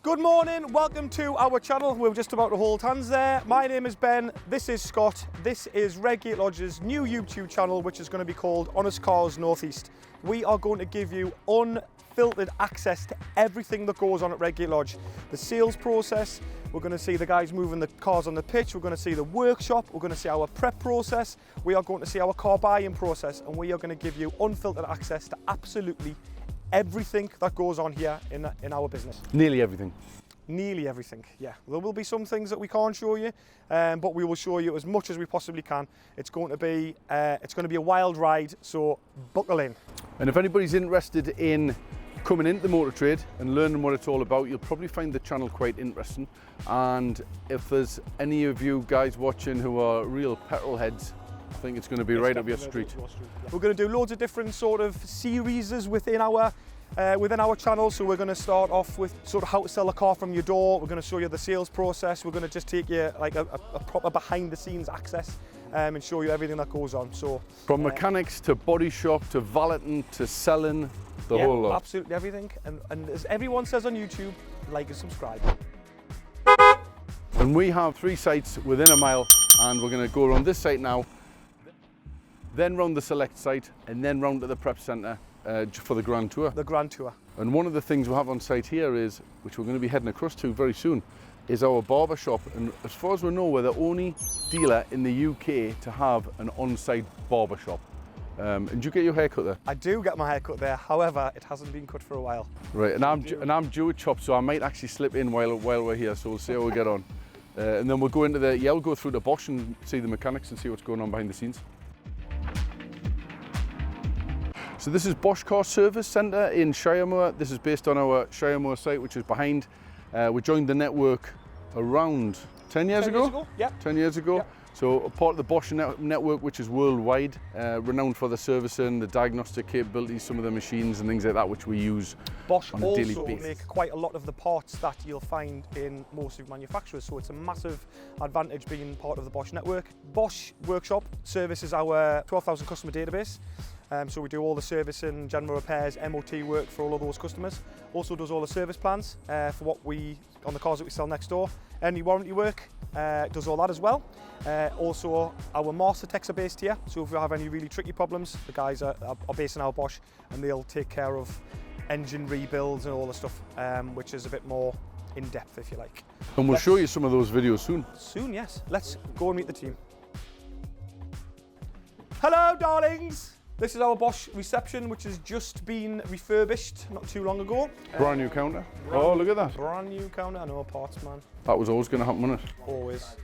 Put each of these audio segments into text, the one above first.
Good morning, welcome to our channel. We're just about to hold hands there. My name is Ben, this is Scott. This is Redgate Lodge's new YouTube channel, which is going to be called Honest Cars Northeast. We are going to give you unfiltered access to everything that goes on at Redgate Lodge. The sales process, we're going to see the guys moving the cars on the pitch, we're going to see the workshop, we're going to see our prep process, we are going to see our car buying process, and we are going to give you unfiltered access to absolutely everything that goes on here in our business. Nearly everything. Nearly everything, yeah. There will be some things that we can't show you, but we will show you as much as we possibly can. It's going to be a wild ride, so buckle in. And if anybody's interested in coming into the motor trade and learning what it's all about, you'll probably find the channel quite interesting. And if there's any of you guys watching who are real petrol heads, I think it's going to be right up your street. We're going to do loads of different sort of series within our channel. So we're going to start off with sort of how to sell a car from your door. We're going to show you the sales process. We're going to just take you like a proper behind the scenes access and show you everything that goes on. So from mechanics to body shop to valeting to selling, the whole lot. Absolutely everything. And as everyone says on YouTube, like and subscribe. And we have 3 sites within a mile, and we're going to go around this site now, then round the select site, and then round to the prep centre for the grand tour. The grand tour. And one of the things we have on site here is, which we're going to be heading across to very soon, is our barber shop. And as far as we know, we're the only dealer in the UK to have an on-site barber shop. And you get your hair cut there? I do get my hair cut there, however, it hasn't been cut for a while. Right, and I'm due a chop, so I might actually slip in while we're here, so we'll see how we get on. And then we'll go into we'll go through the Bosch and see the mechanics and see what's going on behind the scenes. So this is Bosch Car Service Centre in Shiremoor. This is based on our Shiremoor site, which is behind. We joined the network around 10 years ago? Yeah. 10 years ago. Yeah. So a part of the Bosch network, which is worldwide, renowned for the servicing, the diagnostic capabilities, some of the machines and things like that, which we use Bosch on a daily also basis. make quite a lot of the parts that you'll find in most of manufacturers, so it's a massive advantage being part of the Bosch network. Bosch Workshop services our 12,000 customer database. So we do all the servicing, general repairs, MOT work for all of those customers. Also does all the service plans for on the cars that we sell next door. Any warranty work, does all that as well. Also our master techs are based here, so if we have any really tricky problems, the guys are based in our Bosch and they'll take care of engine rebuilds and all the stuff, which is a bit more in depth if you like. And we'll show you some of those videos soon. Soon, yes. Let's go and meet the team. Hello, darlings! This is our Bosch reception, which has just been refurbished not too long ago. Brand new counter. Oh, look at that. Brand new counter. I know, parts man. That was always going to happen, wasn't it? Always.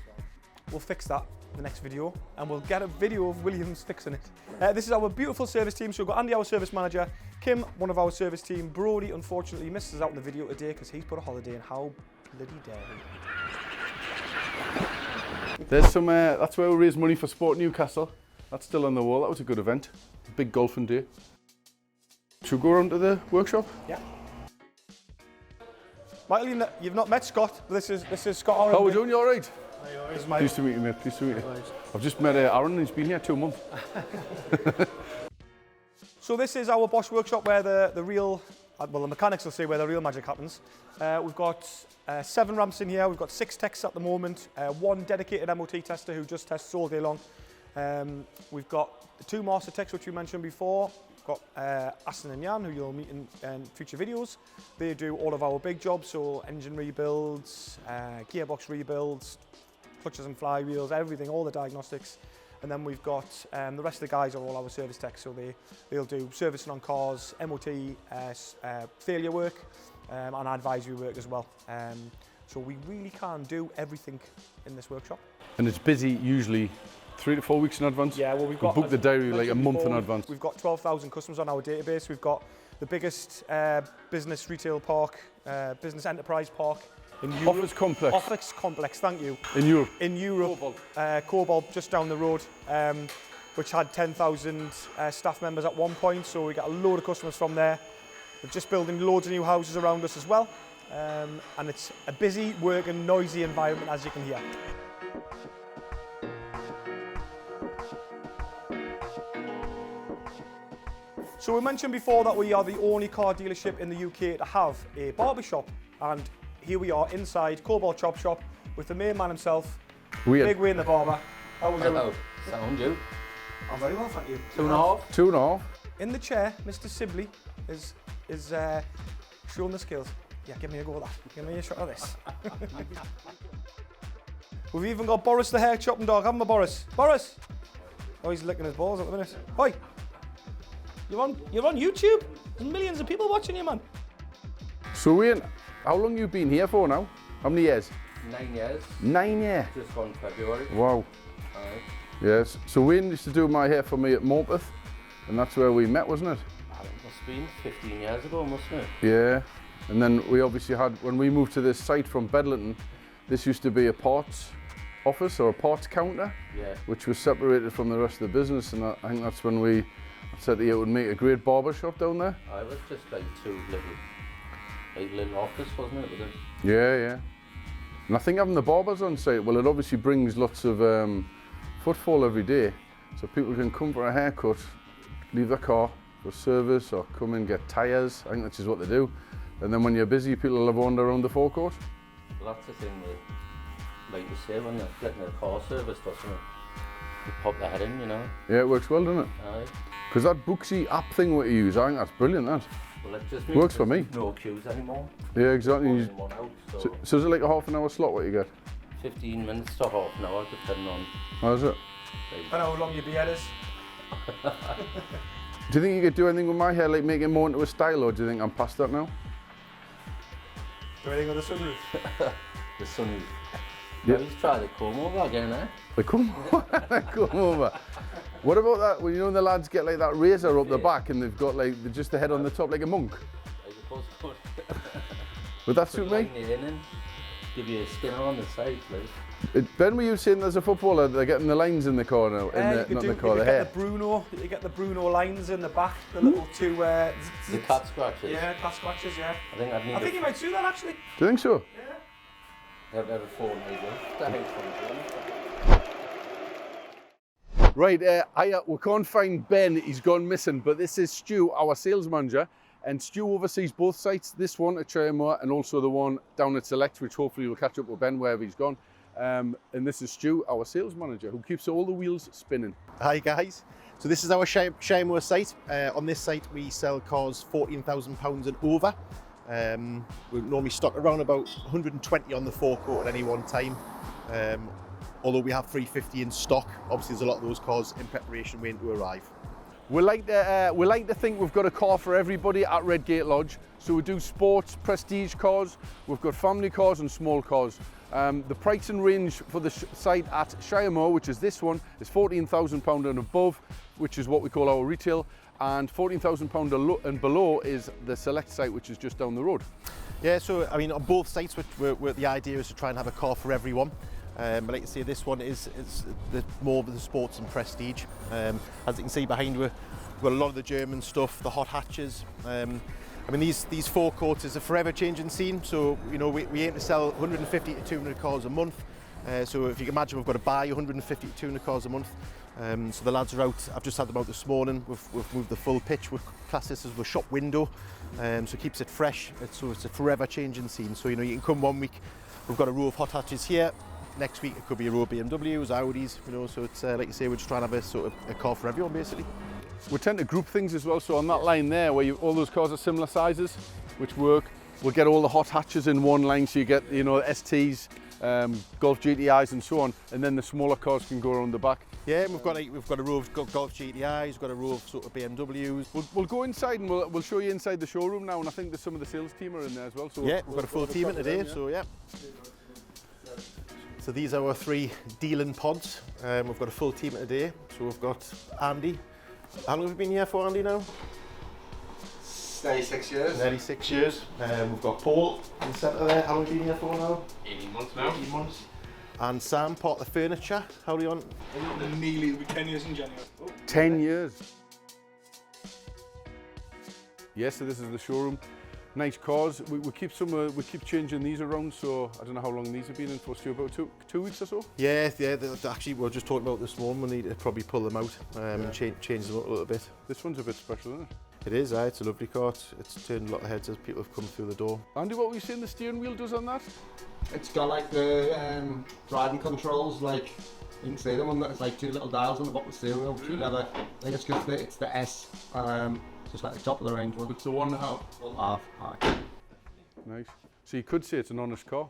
We'll fix that in the next video, and we'll get a video of Williams fixing it. This is our beautiful service team. So we've got Andy, our service manager, Kim, one of our service team. Brody, unfortunately, misses out in the video today because he's put a holiday in. How bloody dare he? There's some, that's where we raise money for Sport Newcastle. That's still on the wall. That was a good event. Big golfing day. Should we go around to the workshop? Yeah. Michael, you've not met Scott. This is Scott. How are we doing? You all right? Hi, Pleased to meet you, mate. Pleased to meet you. I've just met Aaron, and he's been here 2 months. So this is our Bosch workshop where the real, well, the mechanics will say where the real magic happens. We've got 7 ramps in here. We've got 6 techs at the moment. 1 dedicated MOT tester who just tests all day long. We've got the 2 master techs, which we mentioned before. We've got Aston and Jan, who you'll meet in future videos. They do all of our big jobs, so engine rebuilds, gearbox rebuilds, clutches and flywheels, everything, all the diagnostics. And then we've got the rest of the guys are all our service techs, so they'll do servicing on cars, MOT, failure work, and advisory work as well. So we really can do everything in this workshop. And it's busy usually 3 to 4 weeks in advance? Yeah, well, we've got... We book the diary like a month in advance. We've got 12,000 customers on our database. We've got the biggest business retail park, business enterprise park in Europe. Office complex. Office complex, thank you. In Europe? In Europe. Cobalt, just down the road, which had 10,000 staff members at one point, so we got a load of customers from there. We're just building loads of new houses around us as well. And it's a busy, working, noisy environment, as you can hear. So we mentioned before that we are the only car dealership in the UK to have a barbershop, and here we are inside Cobalt Chop Shop with the main man himself, Weird. Big Wayne the barber. How was Hello. it? Sound you? I'm very well, thank you. 2.5. 2.5. In the chair, Mr. Sibley is showing the skills. Yeah, give me a go at that. Give me a shot of this. We've even got Boris the hair chopping dog, haven't we, Boris? Boris! Oh, he's licking his balls at the minute. Oi! You're on YouTube? There's millions of people watching you, man. So Wayne, how long you been here for now? How many years? 9 years. 9 years. Just gone February. Wow. Aye. Yes. So Wayne used to do my hair for me at Morpeth, and that's where we met, wasn't it? It must have been 15 years ago, mustn't it? Yeah. And then we obviously had, when we moved to this site from Bedlington, this used to be a parts office or a parts counter, Yeah. which was separated from the rest of the business, and I think that's when we said it would make a great barber shop down there. I was just like two little office, wasn't it? With it? Yeah. And I think having the barbers on site, well, it obviously brings lots of footfall every day, so people can come for a haircut, leave their car for service, or come and get tyres. I think that's just what they do. And then when you're busy, people will wander around the forecourt. Well, that's the thing that, like you say, when you're getting a car service or something, you pop the head in, you know. Yeah, it works well, doesn't it? Aye. Because that Booksy app thing what you use, I think that's brilliant, that. Well, it just Works for me. No queues anymore. Yeah, exactly. One in, one out, So is it like a half an hour slot what you get? 15 minutes to half an hour, depending on. How is it? I know how long your beard is. Do you think you could do anything with my hair, like make it more into a style, or do you think I'm past that now? Do anything with the sunroof? The sun. Yeah. He's tried to comb over again, eh? Like, come over. What about that, when you know when the lads get like that razor up the back and they've got like just the head on the top like a monk? I suppose so. Would that suit me? Line the in, give you a skinner on the side, like. Ben, were you saying there's a footballer, they're getting the lines in the car now? Not in the car, the hair. You get the Bruno lines in the back, the little two... The cat scratches. Yeah, cat scratches, yeah. I think I'd need I think you might do that, actually. Do you think so? have a fortnight with the house on. Right, we can't find Ben, he's gone missing, but this is Stu, our sales manager, and Stu oversees both sites, this one at Shiremore and also the one down at Select, which hopefully will catch up with Ben wherever he's gone. And this is Stu, our sales manager, who keeps all the wheels spinning. Hi guys, so this is our Shiremore site. On this site we sell cars £14,000 and over. We normally stock around about 120 on the forecourt at any one time. Although we have 350 in stock, obviously there's a lot of those cars in preparation waiting to arrive. We like to think we've got a car for everybody at Redgate Lodge. So we do sports, prestige cars, we've got family cars and small cars. The price and range for the site at Shiremore, which is this one, is £14,000 and above, which is what we call our retail, and £14,000 and below is the Select site, which is just down the road. Yeah, so I mean on both sites, the idea is to try and have a car for everyone. But like you say, this one is more of the sports and prestige. As you can see behind you, we've got a lot of the German stuff, the hot hatches. I mean, these forecourts is a forever changing scene. So you know, we aim to sell 150 to 200 cars a month. So if you can imagine, we've got to buy 150 to 200 cars a month. So the lads are out. I've just had them out this morning. We've moved the full pitch. We've classed this as a shop window, so it keeps it fresh. It's a forever changing scene. So you know, you can come one week, we've got a row of hot hatches here. Next week it could be a row of BMWs, Audis, you know, so it's like you say, we're just trying to have a sort of a car for everyone basically. We tend to group things as well, so on that line there where all those cars are similar sizes, which work, we'll get all the hot hatches in one line, so you get, you know, STs, Golf GTIs and so on, and then the smaller cars can go around the back. Yeah, and we've got a row of Golf GTIs, we've got a row of sort of BMWs. We'll go inside and we'll show you inside the showroom now, and I think there's some of the sales team are in there as well. So yeah, we've got a full team in today, so yeah. So these are our 3 dealing pods. We've got a full team today. So we've got Andy. How long have you been here for, Andy, now? 96 years. Nearly 6 years. We've got Paul in the centre there. How long have you been here for now? 18 months now. 18 months. And Sam, part of the furniture. How are you on? Nearly, it'll be 10 years in January. 10 years. Yes, so this is the showroom. Nice cars. We keep changing these around, so I don't know how long these have been in for, Stu, about two weeks or so? Yeah, actually we were just talking about this morning, we need to probably pull them out and change them up a little bit. This one's a bit special, isn't It is, it's a lovely car. It's turned a lot of heads as people have come through the door. Andy, what were you saying the steering wheel does on that? It's got like the driving controls, like you can see them on that. It's like two little dials on the bottom of the steering wheel. Together. I think it's just it's the S, just like the top of the range one. It's the 1.5. 1.5. Aye. Nice. So you could say it's an honest car.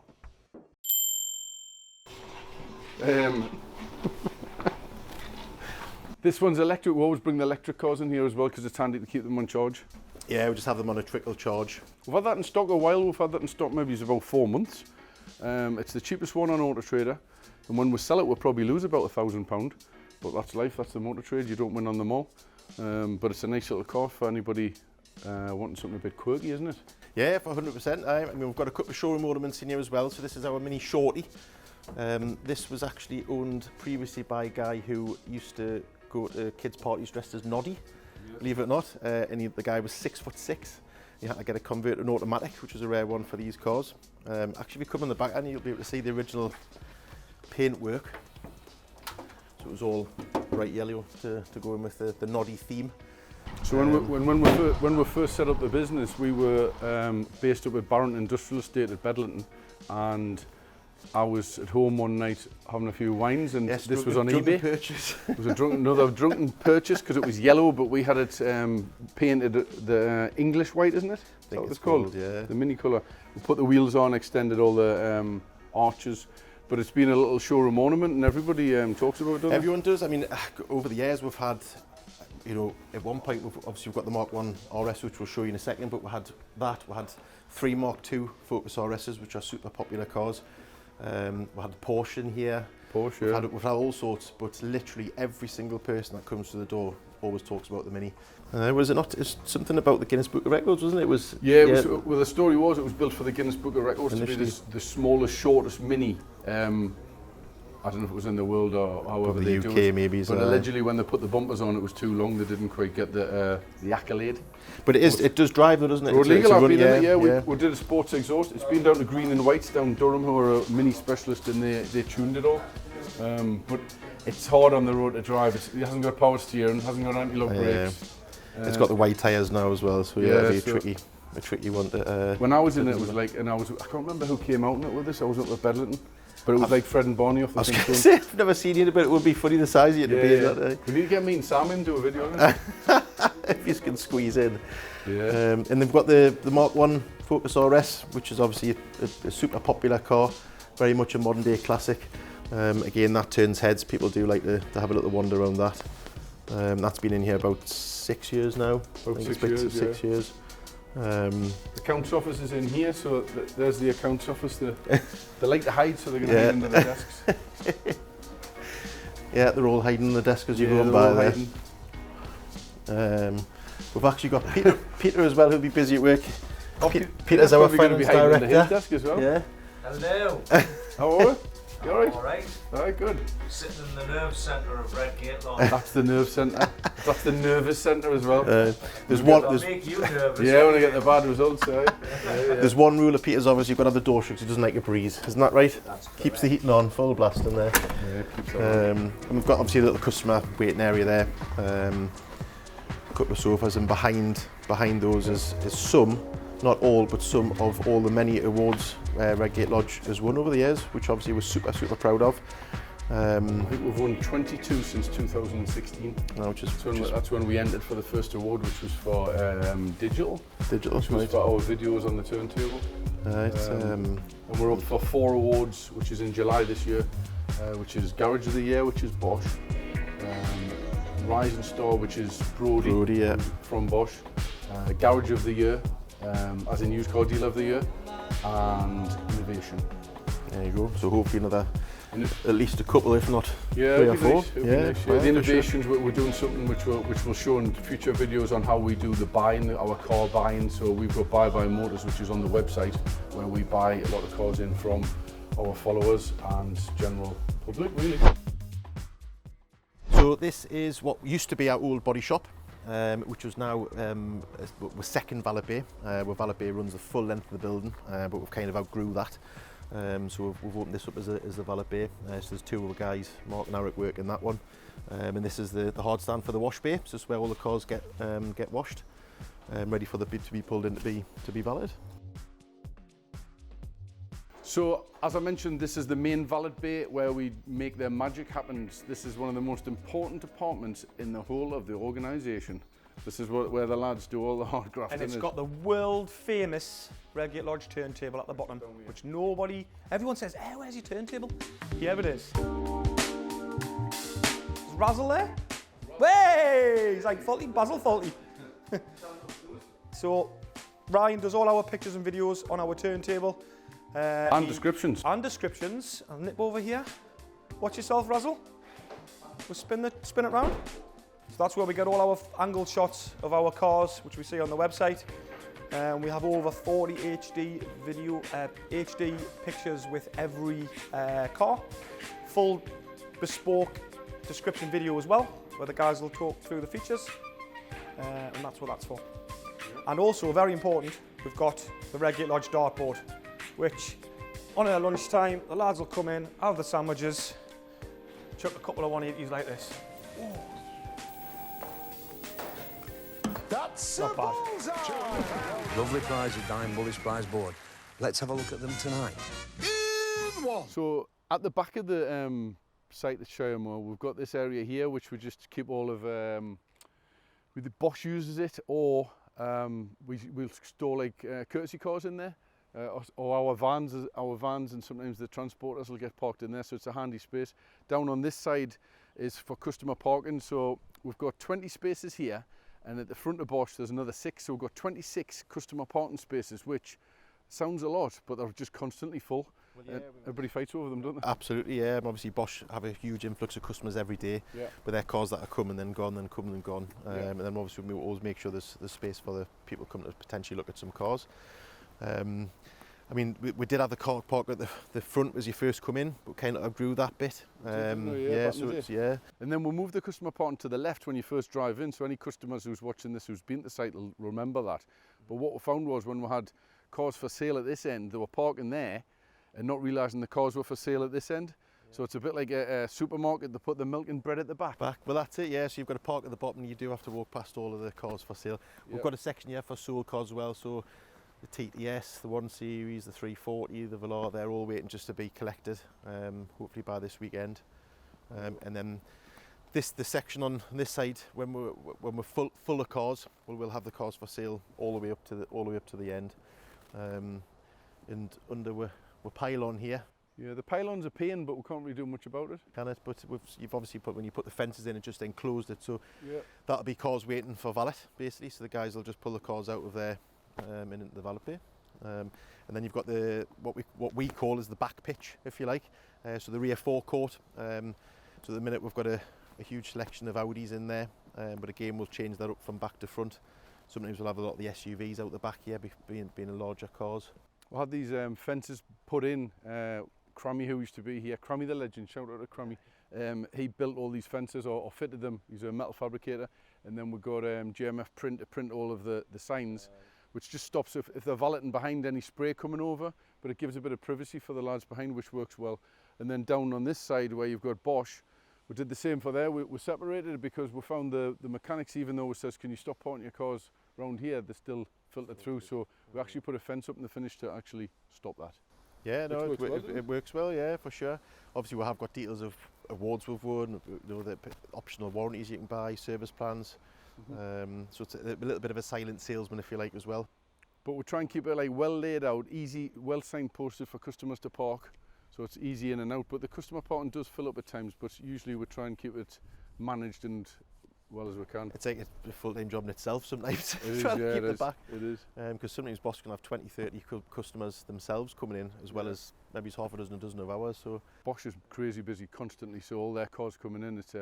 This one's electric. We always bring the electric cars in here as well because it's handy to keep them on charge. Yeah, we just have them on a trickle charge. We've had that in stock a while. We've had that in stock maybe it's about 4 months. It's the cheapest one on Auto Trader, and when we sell it we'll probably lose about £1,000, but that's life, that's the motor trade, you don't win on them all. But it's a nice little car for anybody wanting something a bit quirky, isn't it? Yeah, for 100%. I mean, we've got a couple of showroom ornaments in here as well. So this is our mini shorty. This was actually owned previously by a guy who used to go to kids' parties dressed as Noddy, believe it or not. And the guy was 6'6". You had to get it converted to an automatic, which was a rare one for these cars. Actually, if you come on the back end, you'll be able to see the original paint work. So it was all bright yellow to go in with the Noddy theme. So when we first set up the business, we were based up at Barron Industrial Estate at Bedlington, and I was at home one night having a few wines, and yes, this was on eBay. Purchase. It was another drunken purchase because it was yellow, but we had it painted the English white, isn't it? I think it's called, yeah. The mini colour. We put the wheels on, extended all the arches, but it's been a little showroom ornament, and everybody talks about it, doesn't Everyone does. I mean, over the years we've had, you know, at one point we've got the Mark 1 RS, which we'll show you in a second, but we had 3 Mark 2 Focus RSs, which are super popular cars. We had the Porsche in here. Porsche, yeah. We've had all sorts, but literally every single person that comes to the door always talks about the Mini. Was it not? It's something about the Guinness Book of Records, wasn't it? It was. Yeah, it was, well, the story was it was built for the Guinness Book of Records initially, to be the smallest, shortest Mini. I don't know if it was in the world or however they do it. Maybe. But allegedly, when they put the bumpers on, it was too long. They didn't quite get the accolade. But it does drive, though, doesn't it? Road legal, yeah. We did a sports exhaust. It's been down to Green and Whites down Durham, who are a Mini specialist, and they tuned it all. But it's hard on the road to drive. It hasn't got power steering, hasn't got anti-lock brakes. It's got the white tyres now as well, so yeah, it'd be a tricky one to. When I was in it was like, I can't remember who came out in it with us. I was up at Bedlington. But it was like Fred and Barney off the I was I've never seen it, but it would be funny the size of you to be in that. We need to get me and Sam in, do a video on it. If you can squeeze in. Yeah. And they've got the Mark 1 Focus RS, which is obviously a super popular car, very much a modern day classic. Again, that turns heads. People do like to have a little wander around that. That's been in here about 6 years now. About 6 years. The accounts office is in here, so there's the accounts office. They like to hide, so they're going to hide under the desks. Yeah, they're all hiding in the desk as you go on by there. We've actually got Peter as well, who'll be busy at work. Peter's our finance director. His desk as well. Yeah. Hello. How are you? You all right? All right. All right, good. Sitting in the nerve centre of Redgate Lodge. That's the nerve centre. That's the nervous centre as well. There's one. Make you nervous. Yeah, when I get the bad results. Yeah. There's one rule of Peter's office: you've got to have the door shut because he doesn't like a breeze. Isn't that right? That's correct. Keeps the heating on, full blast in there. Yeah, keeps that and we've got obviously a little customer waiting area there. A couple of sofas, and behind those is some, not all, but some of all the many awards Redgate Lodge has won over the years, which obviously we're super proud of. I think we've won 22 since 2016. That's when we entered for the first award, which was for digital, which was for our videos on the turntable. And we're up for 4 awards, which is in July this year, which is Garage of the Year, which is Bosch, Rising Star, which is Brody from Bosch, Garage of the Year, as in Used Car Dealer of the Year, and Innovation. There you go. So hopefully another, at least a couple, if not 3 or 4. Nice. The innovations, we're doing something which we'll show in future videos on how we do the buying, our car buying. So we've got Buy Motors, which is on the website, where we buy a lot of cars in from our followers and general public, really. So this is what used to be our old body shop, which was now we're second Valet Bay, where Valet Bay runs the full length of the building, but we've kind of outgrew that. So we've opened this up as the Valet Bay. So there's 2 other guys, Mark and Eric, work in that one. And this is the hard stand for the wash bay, so it's where all the cars get washed. ready for the bid to be pulled in to be valid. So, as I mentioned, this is the main valet bay where we make the magic happen. This is one of the most important departments in the whole of the organisation. This is where the lads do all the hard grafting. And it's got the world famous Redgate Lodge turntable at the bottom, which everyone says, hey, where's your turntable? Here it is. Is Razzle there? Hey, he's like Basil faulty. So, Ryan does all our pictures and videos on our turntable. And descriptions. And descriptions. I'll nip over here. Watch yourself, Razzle. We'll spin it round. So that's where we get all our angle shots of our cars, which we see on the website. We have over 40 HD pictures with every car. Full bespoke description video as well, where the guys will talk through the features. And that's what that's for. And also, very important, we've got the Redgate Lodge dartboard, which on our lunchtime, the lads will come in, have the sandwiches, chuck a couple of 180s like this. Ooh. That's not bad. Lovely prizes, Dime Bullish prize board. Let's have a look at them tonight. In one. So at the back of the site at Shiremo, we've got this area here, which we just keep all of, the Bosch uses it, or we'll store like courtesy cars in there, or our vans, and sometimes the transporters will get parked in there, so it's a handy space. Down on this side is for customer parking, so we've got 20 spaces here, and at the front of Bosch there's another 6, so we've got 26 customer parking spaces, which sounds a lot, but they're just constantly full. Well, yeah, everybody fights over them, don't they? Absolutely, yeah. Obviously Bosch have a huge influx of customers every day, with their cars that are come and then gone, then come and gone. And then obviously we always make sure there's space for the people coming to potentially look at some cars. I mean, we did have the car park at the front as you first come in, but kind of outgrew that bit. And then we'll move the customer parking to the left when you first drive in, so any customers who's watching this who's been to the site will remember that. But what we found was when we had cars for sale at this end, they were parking there and not realising the cars were for sale at this end. So it's a bit like a supermarket, they put the milk and bread at the back. Well, that's it, yeah. So you've got to park at the bottom, you do have to walk past all of the cars for sale. We've got a section here for sold cars as well, so the TTS, the 1 Series, the 340, the Velar, they're all waiting just to be collected, hopefully by this weekend. And then the section on this side, when we're full of cars, we'll have the cars for sale all the way up to the end. And under we're pylon here. Yeah, the pylon's a pain, but we can't really do much about it. Can it? But you've obviously when you put the fences in, it just enclosed it, so that'll be cars waiting for valet, basically. So the guys will just pull the cars out of there and into the valet bay. And then you've got what we call is the back pitch, if you like. So the rear forecourt. So at the minute we've got a huge selection of Audis in there, but again we'll change that up from back to front. Sometimes we'll have a lot of the SUVs out the back here, being the larger cars. We had these fences put in. Crammy, who used to be here, Crammy the legend, shout out to Crammy. He built all these fences or fitted them. He's a metal fabricator. And then we got GMF print to print all of the signs, which just stops if they're valeting behind any spray coming over, but it gives a bit of privacy for the lads behind, which works well. And then down on this side where you've got Bosch, we did the same for there. We separated it because we found the mechanics, even though it says, can you stop parking your cars around here, they're still filtered through. So we actually put a fence up in the finish to actually stop that. Yeah, no, it works well, yeah, for sure. Obviously we have got details of awards we've won, the optional warranties you can buy, service plans. So it's a little bit of a silent salesman, if you like, as well. But we try and keep it like well laid out, easy, well signposted for customers to park, so it's easy in and out. But the customer parking does fill up at times, but usually we try and keep it managed and well as we can. It's like a full-time job in itself sometimes. It is, trying yeah, to keep it the is. back. It is. Because sometimes Bosch can have 20, 30 customers themselves coming in, as well as maybe half a dozen of ours. So Bosch is crazy busy constantly, so all their cars coming in, it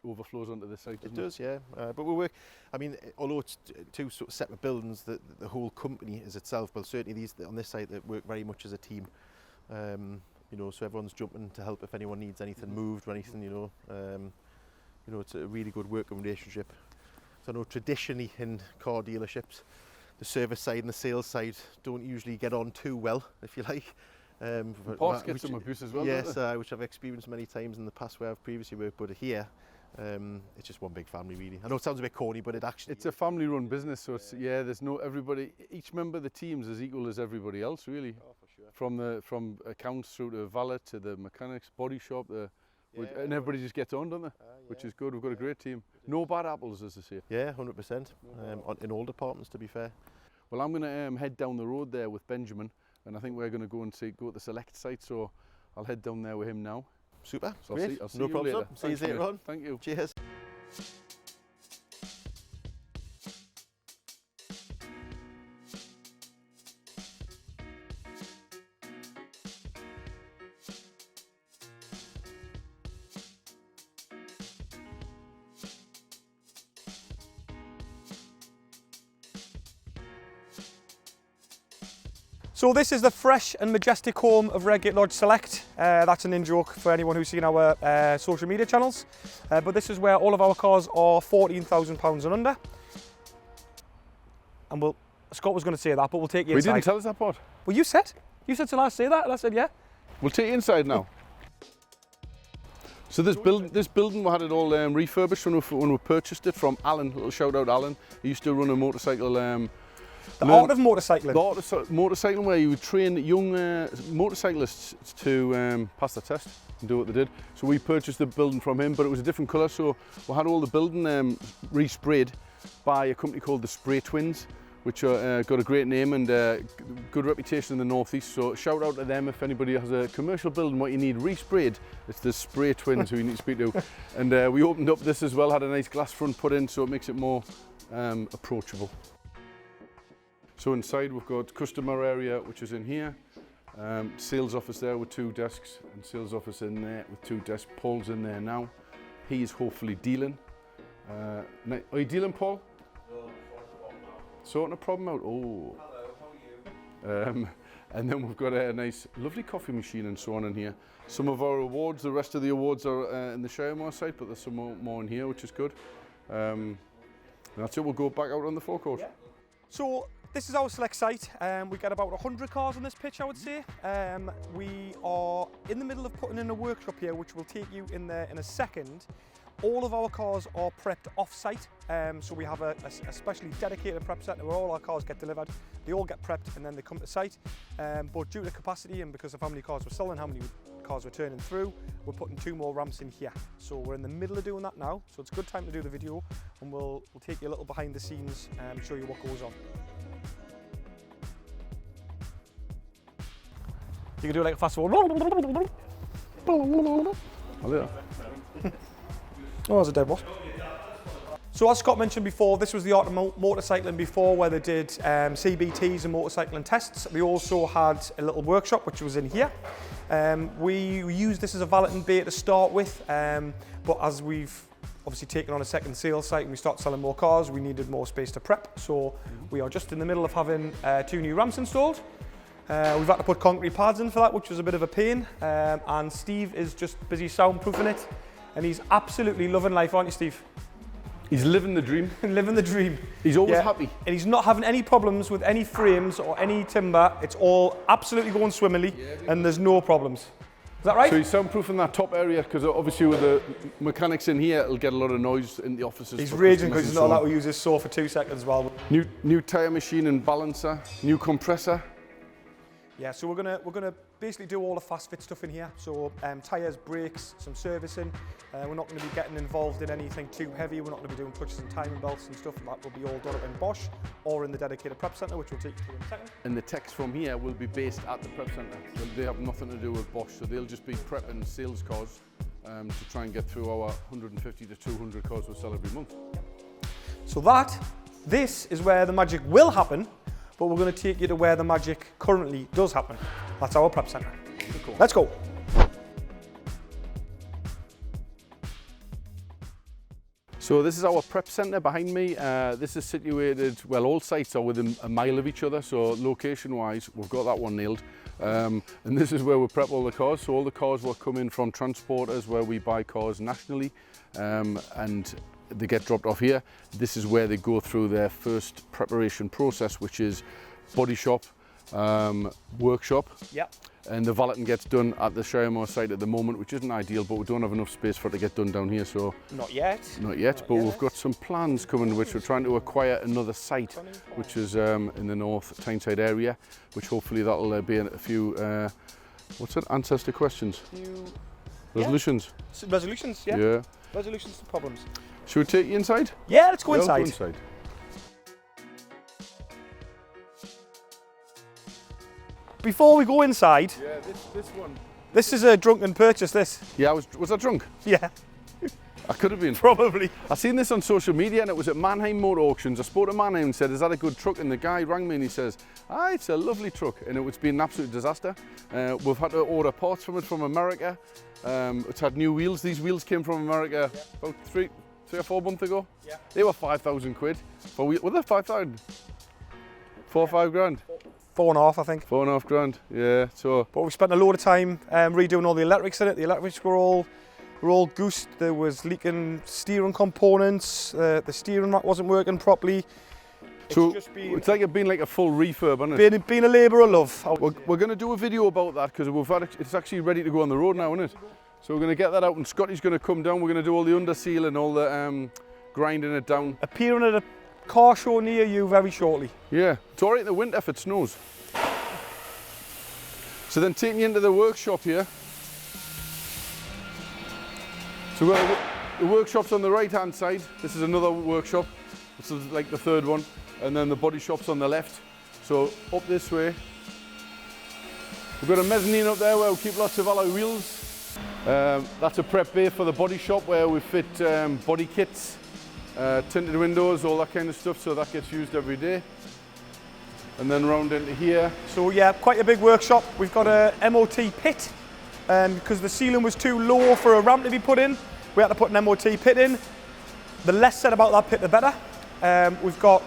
overflows onto the site. It does, yeah. But we work. I mean, although it's two sort of separate buildings, the whole company is itself. But certainly these on this site, they work very much as a team. You know, so everyone's jumping to help if anyone needs anything moved or anything. You know, it's a really good working relationship. So I know traditionally in car dealerships, the service side and the sales side don't usually get on too well, if you like. Parts get some abuse as well. Yes, which I've experienced many times in the past where I've previously worked. But here, It's just one big family, really. I know it sounds a bit corny, but It's a family-run business, so it's, yeah, there's no everybody. Each member of the team's as equal as everybody else, really. Oh, for sure. From accounts through to valet to the mechanics, body shop, and everybody just gets on, don't they? Which is good. We've got a great team. No bad apples, as they say. Yeah, 100%. In all departments, to be fair. Well, I'm going to head down the road there with Benjamin, and I think we're going to go and go to the select site. So I'll head down there with him now. Super. So Great. I'll see No you problem. later. See you later on. Thank you. Cheers. So this is the fresh and majestic home of Redgate Lodge Select. That's an in-joke for anyone who's seen our social media channels. But this is where all of our cars are £14,000 and under. And Scott was going to say that, but we'll take you inside. We didn't tell us that part. Well, you said till I say that, and I said yeah. We'll take you inside now. So this building, we had it all refurbished when we purchased it from Alan. Little shout out Alan. He used to run a motorcycle. The art of motorcycling. The art of motorcycling, where you would train young motorcyclists to pass the test and do what they did. So we purchased the building from him, but it was a different colour. So we had all the building resprayed by a company called the Spray Twins, which got a great name and good reputation in the northeast. So shout out to them if anybody has a commercial building what you need resprayed. It's the Spray Twins who you need to speak to. And we opened up this as well, had a nice glass front put in, so it makes it more approachable. So inside we've got customer area, which is in here, sales office there with 2 desks, and sales office in there with 2 desks. Paul's in there now. He is hopefully dealing. Are you dealing, Paul? No, sorting a problem out. Oh. Hello, how are you? And then we've got a nice, lovely coffee machine and so on in here. Some of our awards, the rest of the awards are in the Shiremore site, but there's some more in here, which is good. And that's it. We'll go back out on the forecourt. Yeah. So this is our select site. We get about 100 cars on this pitch, I would say. We are in the middle of putting in a workshop here, which will take you in there in a second. All of our cars are prepped off-site, so we have a specially dedicated prep centre where all our cars get delivered. They all get prepped and then they come to site. But due to capacity and because of how many cars we're selling, how many cars we're turning through, we're putting 2 more ramps in here. So we're in the middle of doing that now, so it's a good time to do the video, and we'll take you a little behind the scenes and show you what goes on. You can do like a fast forward. Oh, there's a dead wasp. So as Scott mentioned before, this was the art of motorcycling before, where they did CBTs and motorcycling tests. We also had a little workshop, which was in here. We used this as a valeting bay to start with, but as we've obviously taken on a second sales site and we start selling more cars, we needed more space to prep. So we are just in the middle of having 2 new ramps installed. We've had to put concrete pads in for that, which was a bit of a pain. And Steve is just busy soundproofing it. And he's absolutely loving life, aren't you, Steve? He's living the dream. Living the dream. He's always happy. And he's not having any problems with any frames or any timber. It's all absolutely going swimmingly, and there's no problems. Is that right? So he's soundproofing that top area, because obviously with the mechanics in here, it'll get a lot of noise in the offices. He's raging because he's not allowed to use his saw for 2 seconds as well. New tyre machine and balancer, new compressor. Yeah, so we're gonna basically do all the fast fit stuff in here. So tyres, brakes, some servicing. We're not going to be getting involved in anything too heavy. We're not going to be doing clutches and timing belts and stuff. That will be all done up in Bosch or in the dedicated prep centre, which we'll take you to in a second. And the techs from here will be based at the prep centre. So they have nothing to do with Bosch, so they'll just be prepping sales cars to try and get through our 150 to 200 cars we sell every month. So this is where the magic will happen, but we're going to take you to where the magic currently does happen. That's our prep centre. Let's go. So this is our prep centre behind me. This is situated, well, all sites are within a mile of each other, so location-wise, we've got that one nailed. And this is where we prep all the cars. So all the cars will come in from transporters where we buy cars nationally, and they get dropped off here. This is where they go through their first preparation process, which is body shop, workshop. Yep. and the valeting gets done at the Shiremore site at the moment, which isn't ideal, but we don't have enough space for it to get done down here, so... Not yet. Not yet, but we've got some plans coming, which we're trying to acquire another site, which is in the North Tyneside area, which hopefully that'll be a few, what's it, answers to questions? Resolutions. Yeah. Resolutions, yeah. Yeah. Resolutions to problems. Should we take you inside? Yeah, let's go Yeah, inside. Go inside. Before we go inside, Yeah, this one. this is a drunken purchase, this. Yeah, was I drunk? Yeah, I could have been. probably. I seen this on social media and it was at Mannheim Motor Auctions. I spoke to Mannheim and said, is that a good truck? And the guy rang me and he says, it's a lovely truck. And it's been an absolute disaster. We've had to order parts from it from America. It's had new wheels. These wheels came from America about three or 4 months ago. Yeah. They were 5,000 quid. Were they 5,000? 4 or 5 grand? 4.5, I think. 4.5 grand, yeah. So, But we spent a load of time redoing all the electrics in it. The electrics were all goosed. There was leaking steering components. The steering rack wasn't working properly. so just been, it's like been like a full refurb, hasn't it? been a labour of love. We're going to do a video about that because it's actually ready to go on the road now, isn't it? So we're going to get that out and Scotty's going to come down. We're going to do all the under seal and all the grinding it down. Appearing at a car show near you very shortly. Yeah, it's all right in the winter if it snows. So then taking you into the workshop here. So the workshop's on the right hand side. This is another workshop. This is like the third one. And then the body shop's on the left. So up this way. We've got a mezzanine up there where we keep lots of alloy wheels. That's a prep bay for the body shop where we fit body kits, tinted windows, all that kind of stuff. So that gets used every day. And then round into here. So yeah, quite a big workshop. We've got a MOT pit because the ceiling was too low for a ramp to be put in. We had to put an MOT pit in. The less said about that pit, the better. We've got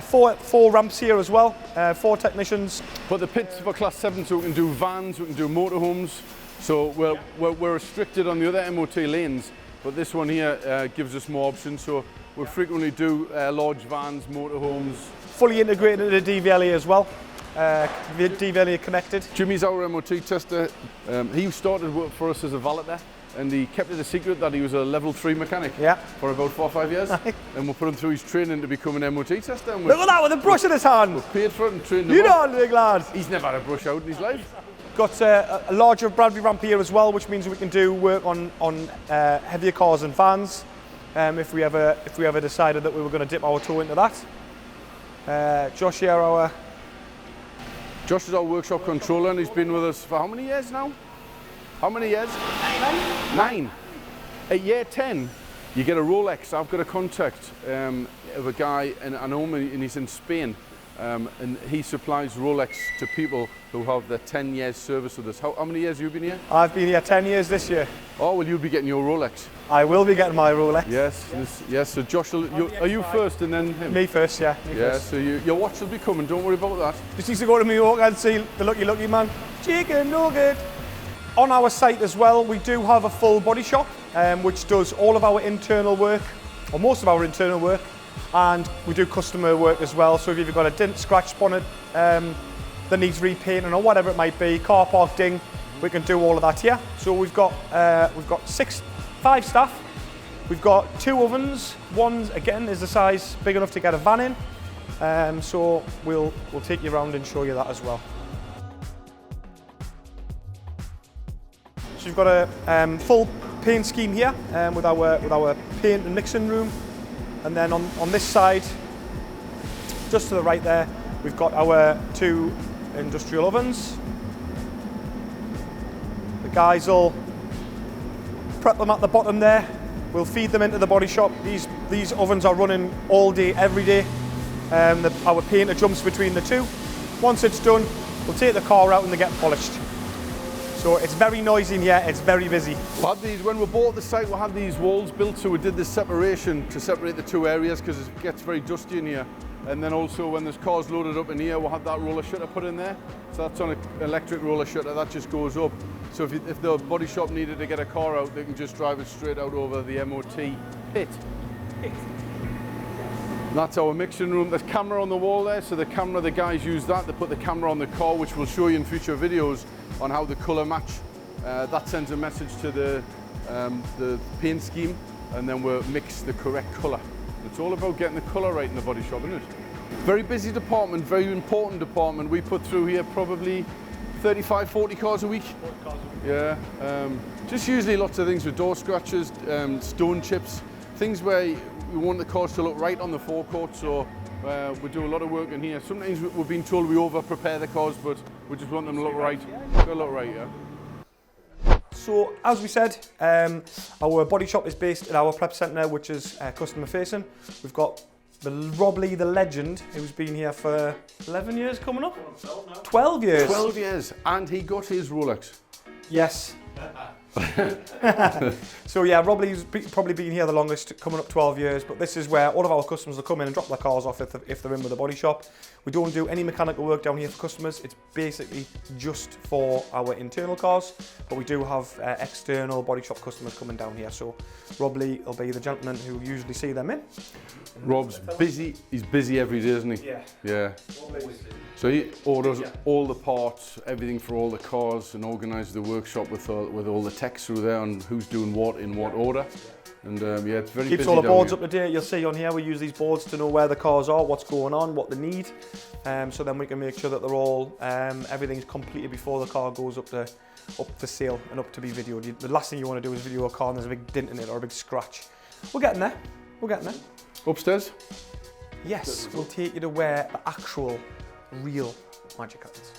four ramps here as well, 4 technicians. But the pit's for class 7, so we can do vans, we can do motorhomes. So we're restricted on the other MOT lanes, but this one here gives us more options. So we frequently do large vans, motorhomes. Fully integrated into DVLA as well. DVLA connected. Jimmy's our MOT tester. He started work for us as a valeter, and he kept it a secret that he was a level 3 mechanic for about 4 or 5 years. And we put him through his training to become an MOT tester. And look at that with a brush in his hand. We've paid for it and trained him. You know, big lad. He's never had a brush out in his life. Got a larger Bradley ramp here as well, which means we can do work on heavier cars and vans. If we ever decided that we were going to dip our toe into that. Josh here, Josh is our workshop controller and he's been with us for how many years now? How many years? 9. At year 10, you get a Rolex. I've got a contact of a guy, and I know him, and he's in Spain, and he supplies Rolex to people who have their 10 years service with us. How many years have you been here? I've been here 10 years this year. Oh, well, you'll be getting your Rolex. I will be getting my Rolex. Yes. So Josh, are you first and then him? Me first, yeah. Me first. So your watch will be coming. Don't worry about that. Just needs to go to New York and see the lucky man. Chicken nugget. On our site as well, we do have a full body shop, which does all of our internal work, or most of our internal work, and we do customer work as well. So if you've got a dent, scratch, bonnet that needs repainting or whatever it might be, car park ding, we can do all of that here. So we've got 5 staff. We've got 2 ovens. One again is the size big enough to get a van in. So we'll take you around and show you that as well. So you've got a full paint scheme here with our paint and mixing room, and then on this side, just to the right there, we've got our 2 industrial ovens. The guys will prep them at the bottom there. We'll feed them into the body shop. These ovens are running all day, every day. Our painter jumps between the 2. Once it's done, we'll take the car out and they get polished. So it's very noisy in here, it's very busy. When we bought the site, we had these walls built, so we did this separation to separate the 2 areas because it gets very dusty in here. And then also when there's cars loaded up in here, we'll have that roller shutter put in there. So that's on an electric roller shutter, that just goes up. So if the body shop needed to get a car out, they can just drive it straight out over the MOT pit. That's our mixing room. There's camera on the wall there, so the guys use that to put the camera on the car, which we'll show you in future videos on how the colour match. That sends a message to the paint scheme, and then we'll mix the correct colour. It's all about getting the colour right in the body shop, isn't it? Very busy department, very important department. We put through here probably 35, 40 cars a week. 40 cars a week. Yeah, just usually lots of things with door scratches, stone chips, things where we want the cars to look right on the forecourt, so we do a lot of work in here. Sometimes we've been told we over-prepare the cars, but we just want them to look right. Gotta look right, yeah. So, as we said, our body shop is based at our prep centre, which is customer facing. We've got Rob Lee, the legend, who's been here for 11 years coming up? 12 years. 12 years, and he got his Rolex. Yes. So yeah, Rob Lee's probably been here the longest, coming up 12 years, but this is where all of our customers will come in and drop their cars off if they're in with the body shop. We don't do any mechanical work down here for customers. It's basically just for our internal cars, but we do have external body shop customers coming down here. So Rob Lee will be the gentleman who usually see them in. Rob's busy, he's busy every day, isn't he? Yeah. Yeah. So he orders all the parts, everything for all the cars, and organises the workshop with all the text through there on who's doing what in what order. And yeah, it's very Keeps busy all the down boards here. up to date. You'll see on here we use these boards to know where the cars are, what's going on, what they need. So then we can make sure that they're all, everything's completed before the car goes up for sale and up to be videoed. The last thing you want to do is video a car and there's a big dent in it or a big scratch. We're getting there. We're getting there. Upstairs? Yes, we'll take you to where the actual, real magic happens.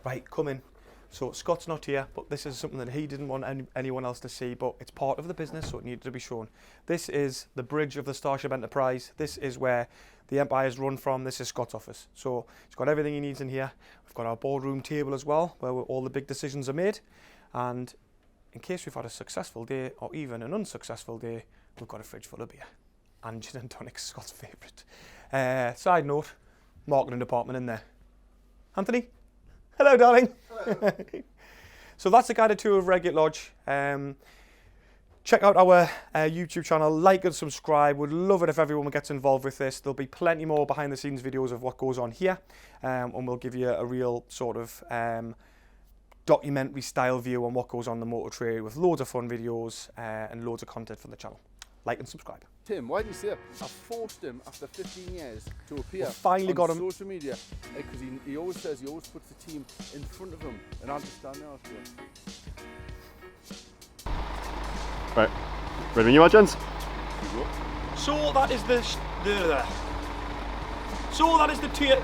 Right, come in. So Scott's not here, but this is something that he didn't want anyone else to see, but it's part of the business, so it needed to be shown. This is the bridge of the Starship Enterprise. This is where the Empire's run from. This is Scott's office. So he's got everything he needs in here. We've got our boardroom table as well, where all the big decisions are made. And in case we've had a successful day, or even an unsuccessful day, we've got a fridge full of beer. And gin and tonic, Scott's favourite. Side note, marketing department in there. Anthony? Hello, darling. Hello. So that's a guided tour of Redgate Lodge. Check out our YouTube channel, like and subscribe. Would love it if everyone gets involved with this. There'll be plenty more behind the scenes videos of what goes on here, and we'll give you a real sort of documentary style view on what goes on in the motor trade with loads of fun videos and loads of content from the channel. Like and subscribe. Tim, why did you say that? I forced him after 15 years to appear Finally got him. on social media, because he always says he always puts the team in front of him, and I'll just stand there. Right, ready when you are, gents? So that is the tier.